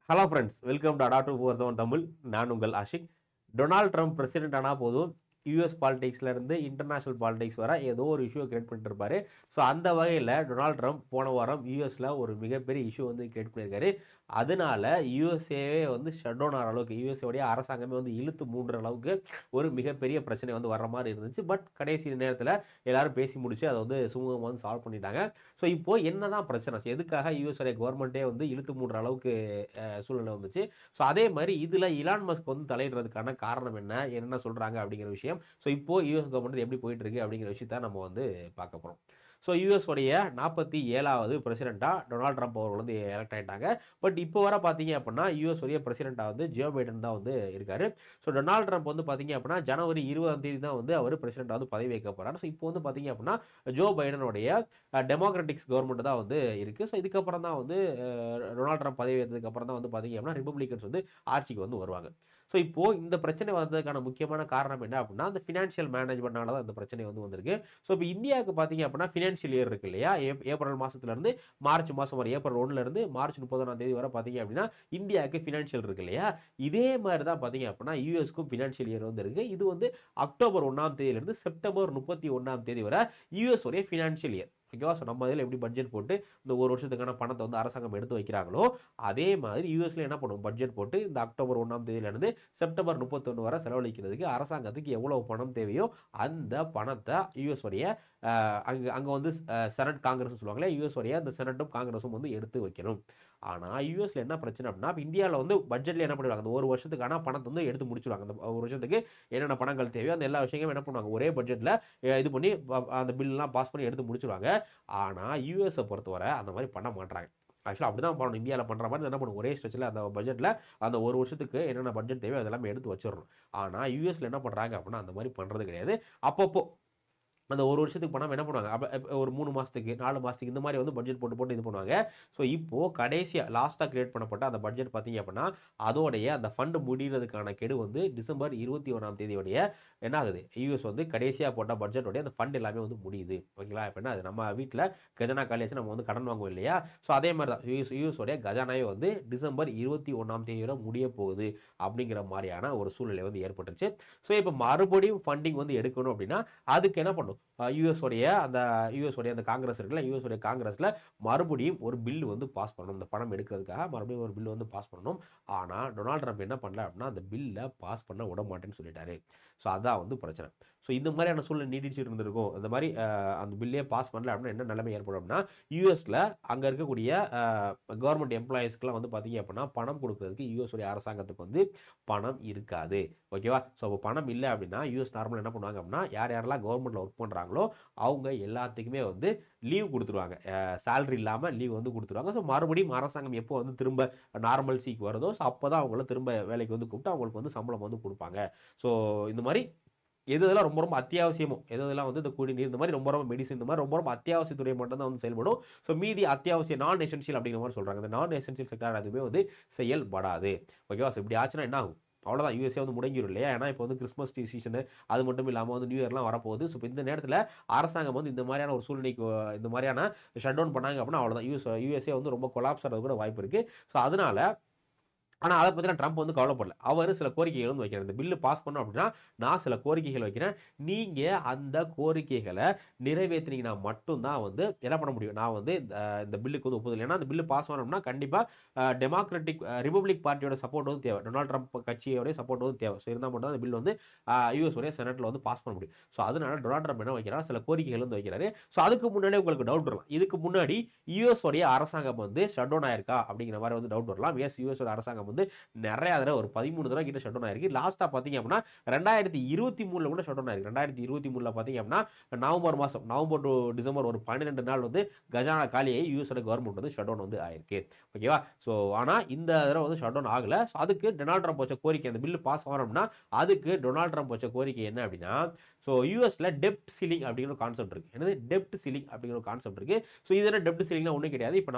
Hello friends, welcome to அடா 247 தமிழ். நான் உங்கள் ஆஷிக். டொனால்ட் ட்ரம்ப் பிரசிடென்ட் ஆனால் போதும், யூஎஸ் பாலிடிக்ஸ்லேருந்து இன்டர்நேஷ்னல் பாலிடிக்ஸ் வர ஏதோ ஒரு இஷ்யூ கிரியேட் பண்ணிட்டு இருப்பாரு. ஸோ அந்த வகையில் டொனால்ட் ட்ரம்ப் போன வாரம் யூஎஸில் ஒரு மிகப்பெரிய இஷ்யூ வந்து கிரியேட் பண்ணியிருக்காரு. அதனால யூஎஸ்ஏவே வந்து ஷட் டவுன் ஆகிற அளவுக்கு, யூஎஸ்ஏடைய அரசாங்கமே வந்து இழுத்து மூடுற அளவுக்கு ஒரு மிகப்பெரிய பிரச்சனை வந்து வர்ற மாதிரி இருந்துச்சு. பட் கடைசி நேரத்தில் எல்லாரும் பேசி முடிச்சு அதை வந்து சுமூகமாக வந்து சால்வ் பண்ணிட்டாங்க. ஸோ இப்போது என்ன தான் பிரச்சனை, எதுக்காக யூஎஸ்ஏடைய கவர்மெண்ட்டே வந்து இழுத்து மூடுற அளவுக்கு சூழ்நிலை வந்துச்சு. ஸோ அதே மாதிரி இதில் இலான் மஸ்க் வந்து தலையிடுறதுக்கான காரணம் என்ன சொல்கிறாங்க அப்படிங்கிற விஷயம். ஸோ இப்போது யூஎஸ் கவர்மெண்ட் எப்படி போயிட்டு இருக்கு அப்படிங்கிற விஷயத்த நம்ம வந்து பார்க்க போகிறோம். ஸோ யூஎஸோடைய 47வது பிரசிடெண்ட்டாக டொனால்ட் ட்ரம்ப் அவர்கள் வந்து எலெக்ட் ஆகிட்டாங்க. பட் இப்போ வர பார்த்தீங்க அப்படின்னா யூஎஸோடைய பிரசிடெண்ட்டாக வந்து ஜோ பைடன் தான் வந்து இருக்காரு. ஸோ டொனால்ட் ட்ரம்ப் வந்து பார்த்தீங்க அப்படின்னா ஜனவரி 20 தான் வந்து அவர் பிரசிடெண்ட்டாக வந்து பதவி வைக்க போகிறார். ஸோ இப்போ வந்து பார்த்தீங்க அப்படின்னா ஜோ பைடனுடைய டெமோக்ராட்டிக்ஸ் கவர்மெண்ட் தான் வந்து இருக்குது. ஸோ இதுக்கப்புறம் தான் வந்து டொனால்ட் ட்ரம்ப் பதவி ஏற்றதுக்கு அப்புறம் தான் வந்து பார்த்தீங்க அப்படின்னா ரிப்பப்ளிகன்ஸ் வந்து ஆட்சிக்கு வந்து வருவாங்க. ஸோ இப்போது இந்த பிரச்சனை வந்ததுக்கான முக்கியமான காரணம் என்ன அப்படின்னா, அந்த ஃபினான்ஷியல் மேனேஜ்மெண்ட்னால தான் இந்த பிரச்சனை வந்து வந்திருக்கு. ஸோ இப்போ இந்தியாவுக்கு பார்த்தீங்க அப்படின்னா ஃபினான்ஷியல் இயர் இருக்கு இல்லையா, ஏப்ரல் மாதத்துலேருந்து மார்ச் மாதம் வரை, ஏப்ரல் 1லேருந்து மார்ச் 31 வரை பார்த்தீங்க அப்படின்னா இந்தியாவுக்கு ஃபினான்ஷியல் இருக்கு இல்லையா. இதே மாதிரி தான் பார்த்தீங்க அப்படின்னா யூஎஸ்க்கும் ஃபினான்ஷியல் இயர் வந்து இருக்குது. இது வந்து அக்டோபர் 1 செப்டம்பர் 31 வரை யூஎஸ் உடைய ஃபினான்ஷியல் இயர். ஓகேவா. ஸோ நம்ம இதில் எப்படி பட்ஜெட் போட்டு இந்த ஒரு வருஷத்துக்கான பணத்தை வந்து அரசாங்கம் எடுத்து வைக்கிறாங்களோ அதே மாதிரி யூஎஸ்ல என்ன பண்ணுவோம், பட்ஜெட் போட்டு இந்த அக்டோபர் 1 செப்டம்பர் 31 வரை செலவழிக்கிறதுக்கு அரசாங்கத்துக்கு எவ்வளவு பணம் தேவையோ அந்த பணத்தை யூஎஸ் உடைய அங்கே வந்து செனட் காங்கிரஸ் சொல்லுவாங்களே, யூஎஸ் உடைய அந்த செனட்டும் காங்கிரஸும் வந்து எடுத்து வைக்கணும். ஆனால் யூஎஸ்ல என்ன பிரச்சனை அப்படின்னா, இந்தியாவில் வந்து பட்ஜெட்டில் என்ன பண்ணுவாங்க, அந்த ஒரு வருஷத்துக்கான பணத்தை வந்து எடுத்து முடிச்சுடுவாங்க. அந்த ஒரு வருஷத்துக்கு என்னென்ன பணங்கள் தேவையோ அந்த எல்லா விஷயங்களும் என்ன பண்ணுவாங்க, ஒரே பட்ஜெட்டில் இது பண்ணி அந்த பில்லாம் பாஸ் பண்ணி எடுத்து முடிச்சுடுவாங்க. ஆனால் யூஎஸை பொறுத்தவரை அந்த மாதிரி பண்ண மாட்டாங்க. ஆக்சுவலாக அப்படி தான் பண்ணணும். இந்தியாவில் பண்ணுற மாதிரி என்ன பண்ணும், ஒரே ஸ்ட்ரெச்சில் அந்த பட்ஜெட்டில் அந்த ஒரு வருஷத்துக்கு என்னென்ன பட்ஜெட் தேவையோ அதெல்லாமே எடுத்து வச்சிடணும். ஆனால் யூஎஸில் என்ன பண்ணுறாங்க அப்படின்னா அந்த மாதிரி பண்ணுறது கிடையாது. அப்பப்போ அந்த ஒரு வருஷத்துக்கு பணம் என்ன பண்ணுவாங்க, அப்போ ஒரு 3 மாதத்துக்கு 4 மாதத்துக்கு இந்த மாதிரி வந்து பட்ஜெட் போட்டு இது பண்ணுவாங்க. ஸோ இப்போது கடைசியாக லாஸ்ட்டாக கிரியேட் பண்ணப்பட்ட அந்த பட்ஜெட் பார்த்தீங்க அப்படின்னா அதோடைய அந்த ஃபண்டு முடிகிறதுக்கான கெடு வந்து டிசம்பர் 21 என்ன ஆகுது, யூஎஸ் வந்து கடைசியாக போட்ட பட்ஜெட்டோடைய அந்த ஃபண்ட் எல்லாமே வந்து முடியுது. ஓகேங்களா. இப்போ என்ன, அது நம்ம வீட்டில் கஜானா காலியாச்சு நம்ம வந்து கடன் வாங்குவோம் இல்லையா. ஸோ அதே மாதிரி தான் யூஎஸோடைய கஜானாவே வந்து டிசம்பர் 21 வரை முடிய போகுது அப்படிங்கிற மாதிரியான ஒரு சூழ்நிலை வந்து ஏற்பட்டுருச்சு. ஸோ இப்போ மறுபடியும் ஃபண்டிங் வந்து எடுக்கணும் அப்படின்னா அதுக்கு என்ன பண்ணும், யூஎஸோடைய அந்த காங்கிரஸ் இருக்குல்ல, யூஎஸோடைய காங்கிரஸில் மறுபடியும் ஒரு பில் வந்து பாஸ் பண்ணணும். இந்த பணம் எடுக்கிறதுக்காக மறுபடியும் ஒரு பில் வந்து பாஸ் பண்ணணும். ஆனால் டொனால்ட் ட்ரம்ப் என்ன பண்ணல அப்படின்னா அந்த பில்லை பாஸ் பண்ண விட மாட்டேன்னு சொல்லிட்டாரு. ஸோ அதான் வந்து பிரச்சனை. ஸோ இந்த மாதிரியான சூழ்நிலை நீடிச்சு இருந்திருக்கும். இந்த மாதிரி அந்த பில்லே பாஸ் பண்ணல அப்படின்னா என்ன நிலைமை ஏற்படும் அப்படின்னா, யூஎஸில் அங்கே இருக்கக்கூடிய கவர்மெண்ட் எம்ப்ளாயீஸ்க்குலாம் வந்து பார்த்தீங்க அப்படின்னா பணம் கொடுக்கறதுக்கு யூஎஸோடைய அரசாங்கத்துக்கு வந்து பணம் இருக்காது. ஓகேவா. ஸோ அப்போ பணம் இல்லை அப்படின்னா யூஎஸ் நார்மலாக என்ன பண்ணுவாங்க அப்படின்னா, யாரெல்லாம் கவர்மெண்ட்டில் ஒர்க் பண்ணுறாங்களோ அவங்க எல்லாத்துக்குமே வந்து லீவ் கொடுத்துருவாங்க. சேலரி இல்லாமல் லீவ் வந்து கொடுத்துருவாங்க. ஸோ மறுபடியும் அரசாங்கம் எப்போ வந்து திரும்ப நார்மல் சீக்கு வருதோ ஸோ அப்போ தான் அவங்கள திரும்ப வேலைக்கு வந்து கூப்பிட்டு அவங்களுக்கு வந்து சம்பளம் வந்து கொடுப்பாங்க. ஸோ இந்த மாதிரி எதெல்லாம் ரொம்ப ரொம்ப அத்தியாவசியமோ, எதெல்லாம் வந்து இந்த குடிநீர், இந்த மாதிரி ரொம்ப ரொம்ப மெடிசன், இந்த மாதிரி ரொம்ப ரொம்ப அத்தியாவசிய துறை மட்டும் தான் வந்து செயல்படும். ஸோ மீதி அத்தியாவசிய நான் எசென்ஷியல் அப்படிங்கிற மாதிரி சொல்கிறாங்க. இந்த நான் எசென்ஷியல் செக்டார் அதுவுமே வந்து செயல்படாது. ஓகேவா. ஸோ இப்படி ஆச்சுன்னா என்ன ஆகும், அவ்வளோதான், யூஎஸ்ஏ வந்து முடங்கிடும் இல்லையா. ஏன்னா இப்போ வந்து கிறிஸ்மஸ் சீசனு, அது மட்டும் இல்லாமல் வந்து நியூ இயர்லாம் வரப்போகுது. ஸோ இப்போ இந்த நேரத்தில் அரசாங்கம் வந்து இந்த மாதிரியான ஒரு சூழ்நிலைக்கு இந்த மாதிரியான ஷட் டவுன் பண்ணாங்க அப்படின்னா அவ்வளோதான், யூஎஸ்ஏ வந்து ரொம்ப கொலாப்ஸ் ஆகிறது கூட வாய்ப்பு இருக்குது. ஸோ அதனால் ஆனால் அதை பற்றின ட்ரம்ப் வந்து கவலைப்படல. அவர் சில கோரிக்கைகள் வந்து வைக்கிறார். இந்த பில்லு பாஸ் பண்ணோம் அப்படின்னா நான் சில கோரிக்கைகள் வைக்கிறேன், நீங்கள் அந்த கோரிக்கைகளை நிறைவேற்றினீங்கன்னா மட்டும்தான் வந்து என்ன பண்ண முடியும், நான் வந்து இந்த பில்லுக்கு வந்து ஒப்புதல். ஏன்னா அந்த பில்லு பாஸ் பண்ணணும்னா கண்டிப்பாக ரிபப்ளிக் பார்ட்டியோட சப்போர்ட் வந்து தேவை, டொனால்ட் ட்ரம்ப் கட்சியோடைய சப்போர்ட் வந்து தேவை. ஸோ இருந்தால் மட்டும் அந்த பில் வந்து யூஎஸ் உடைய செனட்டில் வந்து பாஸ் பண்ண முடியும். ஸோ அதனால டொனால்ட் ட்ரம்ப் என்ன வைக்கிறார், சில கோரிக்கைகள் வந்து வைக்கிறாரு. ஸோ அதுக்கு முன்னாடியே உங்களுக்கு டவுட் வரலாம், இதுக்கு முன்னாடி யூஎஸ் உடைய அரசாங்கம் வந்து ஷட் டவுன் ஆயிருக்கா அப்படிங்கிற மாதிரி வந்து டவுட் வரலாம். யூஎஸ் அரசாங்கம் வந்து நிறைய தடவை, ஒரு 13 தடவை கிட்ட ஷட் டவுன் ஆயிருக்கு. லாஸ்ட்டாக பார்த்தீங்க அப்படின்னா 2023 கூட ஷட் டவுன் ஆயிருக்கு. 2023 பார்த்தீங்க அப்படின்னா நவம்பர் டு டிசம்பர் ஒரு 12 நாள் வந்து கஜானா காலியாகி யூஎஸோட கவர்மெண்ட் வந்து ஷட் டவுன் வந்து ஆயிருக்கு. ஓகேவா. ஸோ ஆனால் இந்த தடவை வந்து ஷட் டவுன் ஆகலை. ஸோ அதுக்கு டொனால்ட் ட்ரம்ப் வச்ச கோரிக்கை, அந்த பில்லு பாஸ் ஆகணும்னா அதுக்கு டொனால்ட் ட்ரம்ப் வச்ச கோரிக்கை என்ன அப்படின்னா, ஸோ யூஎஸ்ல டெப்ட் சீலிங் அப்படிங்கிற ஒரு கான்செப்ட் இருக்குது. என்னது டெப்ட் சீலிங் அப்படிங்கிற ஒரு கான்செப்ட் இருக்குது. ஸோ இதில் டெப்ட் சீலிங்லாம் ஒன்றும் கிடையாது. இப்போ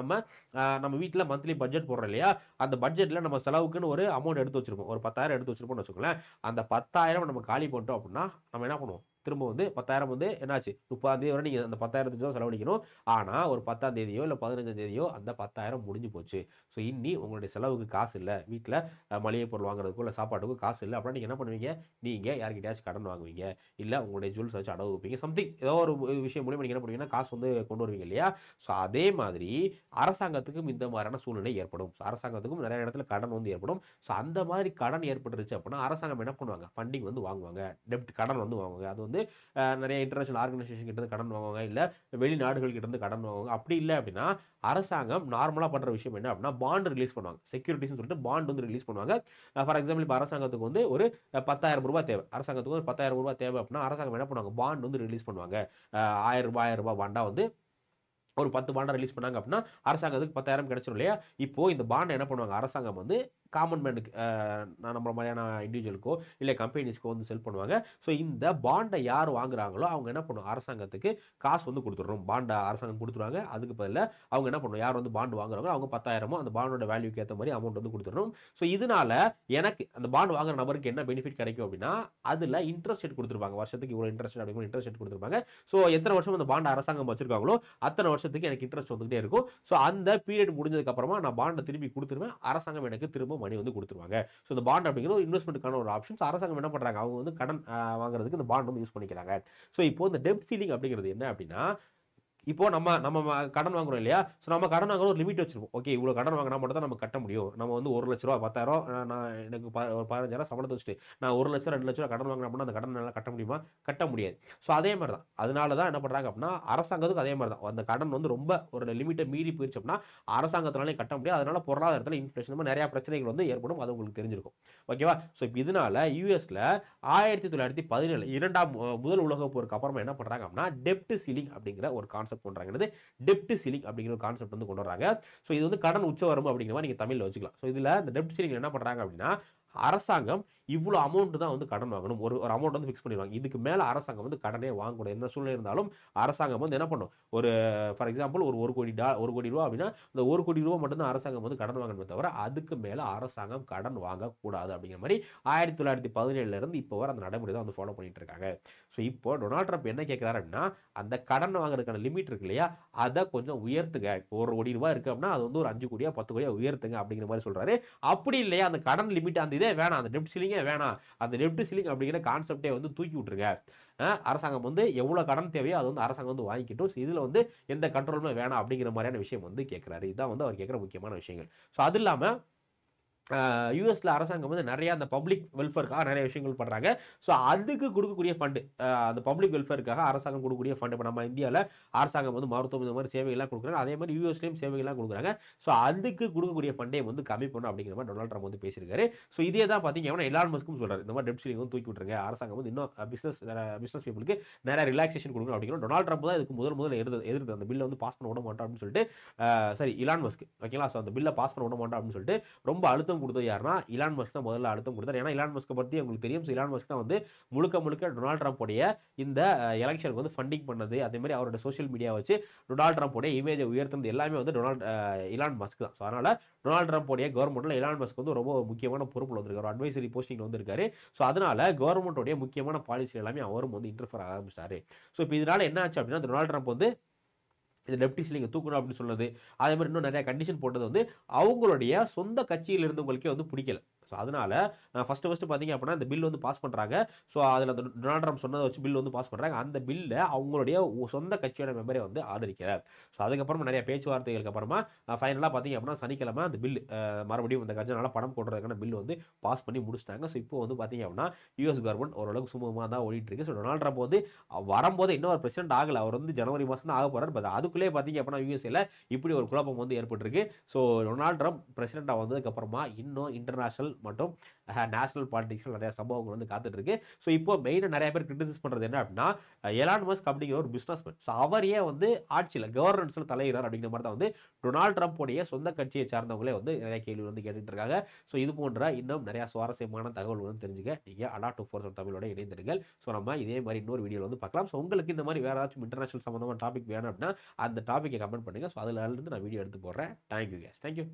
நம்ம வீட்டில் மந்த்லி பட்ஜெட் போடுறோம் இல்லையா, அந்த பட்ஜெட்டில் நம்ம செலவுக்குன்னு ஒரு அமௌண்ட் எடுத்து வச்சிருப்போம், ஒரு 10,000 எடுத்து வச்சிருப்போம்னு வச்சுக்கோங்களேன். அந்த 10,000 நம்ம காலி பண்ணிட்டோம் அப்படின்னா நம்ம என்ன பண்ணுவோம், திரும்ப வந்து 10,000 வந்து என்னாச்சு 30ஆம் தேதி வரை நீங்கள் அந்த 10,000 தான் செலவழிக்கணும். ஆனால் ஒரு 10ஆம் தேதியோ இல்லை 15ஆம் தேதியோ அந்த 10,000 முடிஞ்சு போச்சு. ஸோ இன்னி உங்களுடைய செலவுக்கு காசு இல்லை, வீட்டில் மளிகை பொருள் வாங்குறதுக்கோ இல்லை சாப்பாட்டுக்கோ காசு இல்லை அப்படின்னா நீங்கள் என்ன பண்ணுவீங்க, நீங்கள் யார்கிட்டயாச்சும் கடன் வாங்குவீங்க, இல்லை உங்களுடைய ஜுவல்ஸ் வச்சு அடகு வைப்பீங்க, சம்திங் ஏதோ ஒரு விஷயம் மூலியமாக நீங்கள் என்ன பண்ணுவீங்கன்னா காசு வந்து கொண்டு வருவீங்க இல்லையா. ஸோ அதே மாதிரி அரசாங்கத்துக்கும் இந்த மாதிரியான சூழ்நிலை ஏற்படும். ஸோ அரசாங்கத்துக்கும் நிறைய இடத்துல கடன் வந்து ஏற்படும். ஸோ அந்த மாதிரி கடன் ஏற்பட்டுருச்சு அப்படின்னா அரசாங்கம் என்ன பண்ணுவாங்க, ஃபண்டிங் வந்து வாங்குவாங்க, டெப்ட் கடன் வந்து வாங்குவாங்க. அது வந்து நிறைய இன்டர்நேஷனல் ஆர்கனைசேஷன் கிட்ட இருந்து கடன் வாங்குவாங்க, இல்லை வெளிநாடுகள் கிட்ட இருந்து கடன் வாங்குவாங்க. அப்படி இல்லை அப்படின்னா அரசாங்கம் நார்மலாக பண்ணுற விஷயம் என்ன அப்படின்னா பாண்ட் ரிலீஸ் பண்ணுவாங்க, செக்யூரிட்டிஸ்னு சொல்லிட்டு பாண்ட் வந்து ரிலீஸ் பண்ணுவாங்க. ஃபார் எக்ஸாம்பிள் இப்போ அரசாங்கத்துக்கு வந்து ஒரு 10,000 ரூபாய் தேவை, அரசாங்கத்துக்கு ஒரு 10,000 ரூபாய் தேவை அப்படின்னா அரசாங்கம் என்ன பண்ணுவாங்க, பாண்ட் வந்து ரிலீஸ் பண்ணுவாங்க. 1000 ரூபாய் பாண்டா வந்து ஒரு 10 பாண்டை ரிலீஸ் பண்ணாங்க அப்படின்னா அரசாங்கத்துக்கு 10,000 கிடைச்சிடும் இல்லையா. இப்போ இந்த பாண்டை என்ன பண்ணுவாங்க, அரசாங்கம் வந்து காமன் மேனுக்கு நம்ம மாதிரியான இண்டிவிஜுவலுக்கோ இல்லை கம்பெனிஸ்க்கோ வந்து செல் பண்ணுவாங்க. ஸோ இந்த பாண்டை யார் வாங்குறாங்களோ அவங்க என்ன பண்ணுவாங்க, அரசாங்கத்துக்கு காசு வந்து கொடுத்துட்றோம், பாண்டை அரசாங்கம் கொடுத்துருவாங்க. அதுக்கு பதில் அவங்க என்ன பண்ணுவாங்க, யார் வந்து பாண்டு வாங்குறாங்களோ அவங்க 10,000 அந்த பாண்டோட வேல்யூக்கு ஏற்ற மாதிரி அமௌண்ட் வந்து கொடுத்துடணும். ஸோ இதனால எனக்கு அந்த பாண்டு வாங்குற நபருக்கு என்ன பெனிஃபிட் கிடைக்கும் அப்படின்னா அதில் இன்ட்ரெஸ்ட் ரேட் கொடுத்துருப்பாங்க, வருஷத்துக்கு இவ்வளோ இன்ட்ரெஸ்ட் அப்படிங்கிற இன்ட்ரெஸ்ட் ரேட் கொடுத்துருப்பாங்க. ஸோ எத்தனை வருஷம் அந்த பாண்டை அரசாங்கம் வச்சிருக்காங்களோ அத்தனை வருஷத்துக்கு எனக்கு இன்ட்ரெஸ்ட் வந்துகிட்டே இருக்கும். ஸோ அந்த பீரியட் முடிஞ்சதுக்கு அப்புறமா நான் பாண்டை திரும்பி கொடுத்துருவேன், அரசாங்கம் எனக்கு திரும்ப மணி வந்து கொடுத்துருவாங்க. ஸோ இந்த பாண்ட் அப்படிங்கிற ஒரு இன்வெஸ்ட்மெண்ட்டுக்கான ஒரு ஆப்ஷன். அரசாங்கம் என்ன பண்றாங்க, அவங்க வந்து கடன் வாங்குறதுக்கு இந்த பாண்ட் வந்து யூஸ் பண்ணிக்கிறாங்க. ஸோ இப்போ இந்த டெப்ட் சீலிங் அப்படிங்கிறது என்ன அப்படின்னா, இப்போ நம்ம நம்ம கடன் வாங்குறோம் இல்லையா. ஸோ நம்ம கடன் வாங்குற ஒரு லிமிட் வச்சிருப்போம். ஓகே இவ்வளோ கடன் வாங்கினா மட்டும் தான் நம்ம கட்ட முடியும். நம்ம வந்து 1,00,000 ரூபா 10,000 நான் எனக்கு ஒரு 15,000 சம்பளத்தை வச்சுட்டு நான் 1,00,000 2,00,000 கடன் வாங்கினா அப்படின்னா அந்த கடன் நல்லா கட்ட முடியுமா, கட்ட முடியாது. ஸோ அதே மாதிரி தான், அதனால தான் என்ன பண்ணுறாங்க அப்படின்னா அரசாங்கத்துக்கு அதே மாதிரி தான், அந்த கடன் வந்து ரொம்ப ஒரு லிமிட்டை மீறி போயிடுச்சு அப்படின்னா அரசாங்கத்தினாலே கட்ட முடியாது. அதனால பொருளாதாரத்தில் இன்ஃப்ளேஷன் நிறைய பிரச்சனைகள் வந்து ஏற்படும், அது உங்களுக்கு தெரிஞ்சிருக்கும். ஓகேவா. ஸோ இப்போ இதனால யூஎஸ்ல 1917 இரண்டாம் முதல் உலக போருக்கு அப்புறமா என்ன பண்ணுறாங்க அப்படின்னா டெப்ட் சீலிங் அப்படிங்கிற ஒரு கான்செப்ட் பண்றாங்க. டெப்ட் சீலிங் அப்படிங்கிற ஒரு கான்செப்ட் வந்து கொண்டு வராங்க. ஸோ இது வந்து கடன் உச்சவரம்பு அப்படிங்கிற மாதிரி நீங்க தமிழ்ல வச்சுக்கலாம். ஸோ இதுல இந்த டெப்ட் சீலிங் என்ன பண்றாங்க அப்படின்னா அரசாங்கம் இவ்வளோ அமௌண்ட் தான் வந்து கடன் வாங்கணும், ஒரு அமௌண்ட் வந்து ஃபிக்ஸ் பண்ணிடுவாங்க. இதுக்கு மேலே அரசாங்கம் வந்து கடனே வாங்கக்கூடாது. என்ன சூழ்நிலை இருந்தாலும் அரசாங்கம் வந்து என்ன பண்ணும், ஒரு ஃபார் எக்ஸாம்பிள் ஒரு 1 கோடி ரூபா அப்படின்னா இந்த 1 கோடி ரூபா மட்டும்தான் அரசாங்கம் வந்து கடன் வாங்கணுமே தவிர அதுக்கு மேலே அரசாங்கம் கடன் வாங்கக்கூடாது அப்படிங்கிற மாதிரி 1917 இருந்து இப்போ வர அந்த நடைமுறை தான் வந்து ஃபாலோ பண்ணிட்டு இருக்காங்க. ஸோ இப்போ டொனால்ட் ட்ரம்ப் என்ன கேட்குறாரு அப்படின்னா அந்த கடன் வாங்குறதுக்கான லிமிட் இருக்கு இல்லையா, அதை கொஞ்சம் உயர்த்துங்க. இப்போ 1 கோடி ரூபாய் இருக்கு அப்படின்னா அது வந்து ஒரு 5 கோடியா 10 கோடியா உயர்த்துங்க அப்படிங்கிற மாதிரி சொல்றாரு. அப்படி இல்லையா அந்த கடன் லிமிட் அந்த இதே வேணாம், அந்த டெப்ட் சீலிங்கே வேணாம், அந்த டெப்ட் சீலிங் அப்படிங்கிற கான்செப்டே வந்து தூக்கி விட்டுருங்க. அரசாங்கம் வந்து எவ்வளவு கடன் தேவையோ அது வந்து அரசாங்கம் வந்து வாங்கிக்கிட்டும், இதுல வந்து எந்த கண்ட்ரோலுமே வேணாம் அப்படிங்கிற மாதிரியான விஷயம் வந்து கேட்கிறாரு. இதுதான் வந்து அவர் கேட்கிற முக்கியமான விஷயங்கள். ஸோ அது இல்லாம யூஎஸ்ல அரசாங்கம் வந்து நிறைய அந்த பப்ளிக் வெல்ஃபேருக்காக நிறைய விஷயங்கள் பண்றாங்க. ஸோ அதுக்கு கொடுக்கக்கூடிய ஃபண்டு, அந்த பப்ளிக் வெல்ஃபேருக்காக அரசாங்கம் கொடுக்கக்கூடிய ஃபண்டு, இப்போ நம்ம இந்தியாவில் அரசாங்கம் வந்து மருத்துவம் இந்த மாதிரி சேவைகள்லாம் கொடுக்குறாங்க, அதே மாதிரி யூஎஸ்லேயும் சேவைகள்லாம் கொடுக்குறாங்க. ஸோ அதுக்கு கொடுக்கக்கூடிய ஃபண்டே வந்து கம்மி பண்ணும் அப்படிங்கிற மாதிரி டொனால்ட் ட்ரம்ப் வந்து பேசியிருக்காரு. ஸோ இதே தான் பார்த்தீங்கன்னா எலான் மஸ்க்கும் சொல்றாரு, இந்த மாதிரி டெப்ட் சீலிங் வந்து தூக்கி விட்டுருங்க, அரசாங்கம் வந்து இன்னும் பிசினஸ் பீப்புளுக்கு நிறைய ரிலாக்ஸேஷன் கொடுக்கணும் அப்படிங்கிற டொனால்ட் ட்ரம்ப் தான் இதுக்கு முதல்ல எதிர்த்து அந்த பில்லை வந்து பாஸ் பண்ண விட மாட்டோம் அப்படின்னு சொல்லிட்டு சரி இலான் மஸ்க் ஓகேங்களா. ஸோ அந்த பில்லை பாஸ் பண்ண விட மாட்டோம் அப்படின்னு சொல்லிட்டு ரொம்ப அழுத்தம் கொடுத்தது யாருன்னா இலான் மஸ்க் தான் முதல்ல அழுத்தம் கொடுத்தார். ஏன்னா இலான் மஸ்க் பற்றி உங்களுக்கு தெரியும். இலான் மஸ்க் தான் வந்து முழுக்க டொனால்ட் ட்ரம்ப் உடைய இந்த எலெக்ஷனுக்கு வந்து ஃபண்டிங் பண்ணது, அதே மாதிரி அவரோட சோஷியல் மீடியா வச்சு டொனால்ட் ட்ரம்ப் உடைய இமேஜை உயர்த்துறது எல்லாமே வந்து இலான் மஸ்க் தான். ஸோ அதனால டொனால்ட் ட்ரம்ப் உடைய கவர்மெண்ட்ல இலான் மஸ்க் வந்து ரொம்ப முக்கியமான பொறுப்புல வந்திருக்காரு, அட்வைசரி போஸ்டிங்ல வந்து இருக்காரு. ஸோ அதனால கவர்மெண்ட் உடைய முக்கியமான பாலிசி எல்லாமே அவரும் வந்து இன்டர்ஃபர் ஆரம்பிச்சிட்டாரு. ஸோ இப்போ இதனால என்ன ஆச்சு அப்படின்னா டொனால்ட் ட்ரம்ப் வந்து இந்த டெப்ட் சீலிங்கை தூக்கணும் அப்படின்னு சொன்னது, அதே மாதிரி இன்னும் நிறைய கண்டிஷன் போட்டது வந்து அவங்களுடைய சொந்த கட்சியில் இருந்தவங்களுக்கே வந்து பிடிக்கல. ஸோ அதனால ஃபர்ஸ்ட் பார்த்தீங்க அப்படின்னா இந்த பில் வந்து பாஸ் பண்ணுறாங்க. ஸோ அதில் டொனால்ட் ட்ரம்ப் சொன்னதை வச்சு பில் வந்து பாஸ் பண்ணுறாங்க. அந்த பில்லை அவங்களுடைய சொந்த கட்சியோட மெம்பரே வந்து ஆதரிக்கிறார். ஸோ அதுக்கப்புறமா நிறைய பேச்சுவார்த்தைகளுக்கு அப்புறமா ஃபைனலாக பார்த்தீங்க அப்படின்னா சனிக்கிழமை அந்த பில் மறுபடியும் இந்த கஜனால பணம் போடுறதுக்கான பில் வந்து பாஸ் பண்ணி முடிச்சிட்டாங்க. ஸோ இப்போ வந்து பார்த்தீங்க அப்படின்னா யூஎஸ் கவர்மெண்ட் ஓரளவுக்கு சுமூகமாக தான் ஓடிட்டு இருக்கு. ஸோ டொனால்ட் ட்ரம்ப் வந்து வரும்போது இன்னும் ஒரு பிரசிடென்ட் ஆகலை, அவர் வந்து ஜனவரி மாதம் தான் ஆக போகிறார். பட் அதுக்குள்ளே பார்த்தீங்க அப்படின்னா யூஎஸ்ஏல இப்படி ஒரு குழப்பம் வந்து ஏற்பட்டிருக்கு. ஸோ டொனால்ட் ட்ரம்ப் பிரசிடென்ட்டாக வந்ததுக்கப்புறமா இன்னும் இன்டர்நேஷனல் மற்றும் நேஷனல் பாலிடிக்ஸில் நிறைய சம்பவங்கள் வந்து காத்துட்டு இருக்கு. ஸோ இப்போ மெயினாக நிறைய பேர் கிரிட்டிசைஸ் பண்ணுறது என்ன அப்படின்னா எலான் மஸ்க் அப்படிங்கிற ஒரு பிஸ்னஸ்மேன், ஸோ அவரையே வந்து ஆட்சியில் கவர்னன்ஸில் தலையிறார் அப்படிங்கிற மாதிரி தான் வந்து டொனால்ட் ட்ரம்ப் உடைய சொந்த கட்சியை சார்ந்தவங்களே வந்து நிறைய கேள்வி வந்து கேட்டுட்டு இருக்காங்க. ஸோ இது போன்ற இன்னும் நிறைய சுவாரஸ்யமான தகவல் வந்து தெரிஞ்சுக்க நீங்கள் ALA247 தமிழோட இணைந்திருங்கள். ஸோ நம்ம இதே மாதிரி இன்னொரு வீடியோவில் வந்து பார்க்கலாம். ஸோ உங்களுக்கு இந்த மாதிரி வேறு ஏதாச்சும் இன்டர்நேஷனல் சம்மந்தமான டாபிக் வேணும் அப்படின்னா அந்த டாப்பிக்கை கமெண்ட் பண்ணுங்கள். ஸோ அதில் இருந்து நான் வீடியோ எடுத்து போடுறேன். Thank you case, thank you.